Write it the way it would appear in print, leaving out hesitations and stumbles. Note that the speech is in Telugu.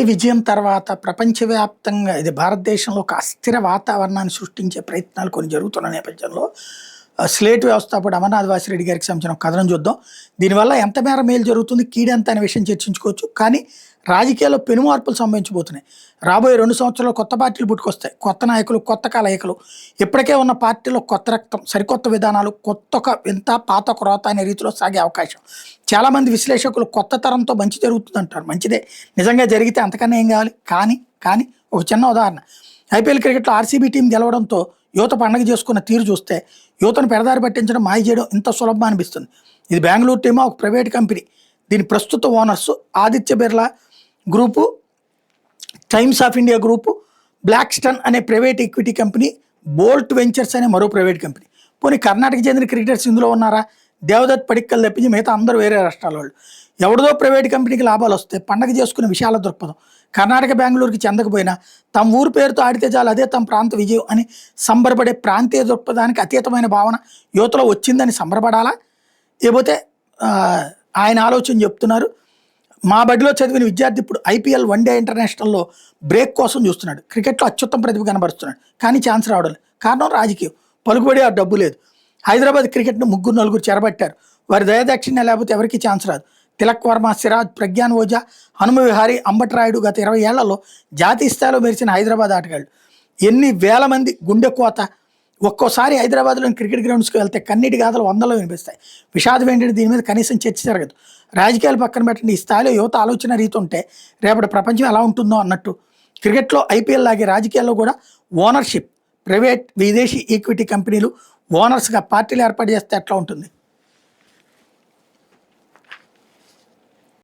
విజయం తర్వాత ప్రపంచవ్యాప్తంగా ఇది భారతదేశంలో ఒక అస్థిర వాతావరణాన్ని సృష్టించే ప్రయత్నాలు కొన్ని జరుగుతున్న నేపథ్యంలో స్లేట్ వ్యవస్థాపకుడు అమర్నాథ్ వాసిరెడ్డి గారికి సంబంధించిన ఒక కథనం చూద్దాం. దీనివల్ల ఎంత మేర మేలు జరుగుతుంది, కీడెంత అనే విషయం చర్చించుకోవచ్చు. కానీ రాజకీయాల్లో పెను మార్పులు సంభవించబోతున్నాయి. రాబోయే 2 సంవత్సరాల్లో కొత్త పార్టీలు పుట్టుకొస్తాయి. కొత్త నాయకులు, కొత్త కలయికలు. ఇప్పటికే ఉన్న పార్టీలో కొత్త రక్తం, సరికొత్త విధానాలు, కొత్త ఒక వింత పాత ఒక రోత అనే రీతిలో సాగే అవకాశం. చాలామంది విశ్లేషకులు కొత్త తరంతో మంచి జరుగుతుంది అంటారు. మంచిదే, నిజంగా జరిగితే అంతకన్నా ఏం కావాలి. కానీ ఒక చిన్న ఉదాహరణ, ఐపీఎల్ క్రికెట్లో ఆర్సీబీ టీం గెలవడంతో యువత పండగ చేసుకున్న తీరు చూస్తే యువతను పెడదారి పట్టించడం, మాయ చేయడం ఇంత సులభం అనిపిస్తుంది. ఇది బెంగళూరు టీమా, ఒక ప్రైవేట్ కంపెనీ. దీని ప్రస్తుత owners Aditya Birla group, Times of India group, Blackstone అనే private equity company, Bolt Ventures అనే మరో ప్రైవేట్ కంపెనీ. పోనీ కర్ణాటక చెందిన క్రికెటర్స్ ఇందులో ఉన్నారా? దేవదత్ పడిక్కల్ తప్పించి మిగతా అందరూ వేరే రాష్ట్రాల వాళ్ళు. ఎవరిదో ప్రైవేట్ కంపెనీకి లాభాలు వస్తే పండగ చేసుకునే విశాల దృక్పథం. కర్ణాటక బెంగళూరుకి చెందకపోయినా తమ ఊరు పేరుతో ఆడితే చాలు, అదే తమ ప్రాంత విజయం అని సంబరపడే ప్రాంతీయ దృక్పథానికి అతీతమైన భావన యువతలో వచ్చిందని సంబరపడాలా? లేకపోతే ఆయన ఆలోచన చెప్తున్నారు. మా బడిలో చదివిన విద్యార్థి ఇప్పుడు ఐపీఎల్ వన్డే ఇంటర్నేషనల్లో బ్రేక్ కోసం చూస్తున్నాడు. క్రికెట్లో అత్యుత్తమ ప్రతిభ కనబరుస్తున్నాడు, కానీ ఛాన్స్ రావడం లేదు. కారణం రాజకీయం, పలుకుబడి, ఆ డబ్బు లేదు. హైదరాబాద్ క్రికెట్ను 3-4 చెరబట్టారు. వారి దయాదాక్షిణ్యం లేకపోతే ఎవరికి ఛాన్స్ రాదు. తిలక్ వర్మ, సిరాజ్, ప్రజ్ఞాన్ ఓజా, హనుమ విహారీ, అంబటి రాయుడు గత 20 ఏళ్లలో జాతీయ స్థాయిలో మెరిచిన హైదరాబాద్ ఆటగాళ్ళు. ఎన్ని వేల మంది గుండె కోత. ఒక్కోసారి హైదరాబాద్లోని క్రికెట్ గ్రౌండ్స్కి వెళ్తే కన్నీటి గాథలు 100లో వినిపిస్తాయి. విషాదం ఏంటంటే దీని మీద కనీసం చర్చ జరగదు. రాజకీయాలు పక్కన పెట్టండి, ఈ స్థాయిలో యువత ఆలోచన రీతి ఉంటే రేపటి ప్రపంచం ఎలా ఉంటుందో అన్నట్టు. క్రికెట్లో ఐపీఎల్ లాగే రాజకీయాల్లో కూడా ఓనర్షిప్, ప్రైవేట్ విదేశీ ఈక్విటీ కంపెనీలు ఓనర్స్గా పార్టీలు ఏర్పాటు చేస్తే ఎట్లా ఉంటుంది?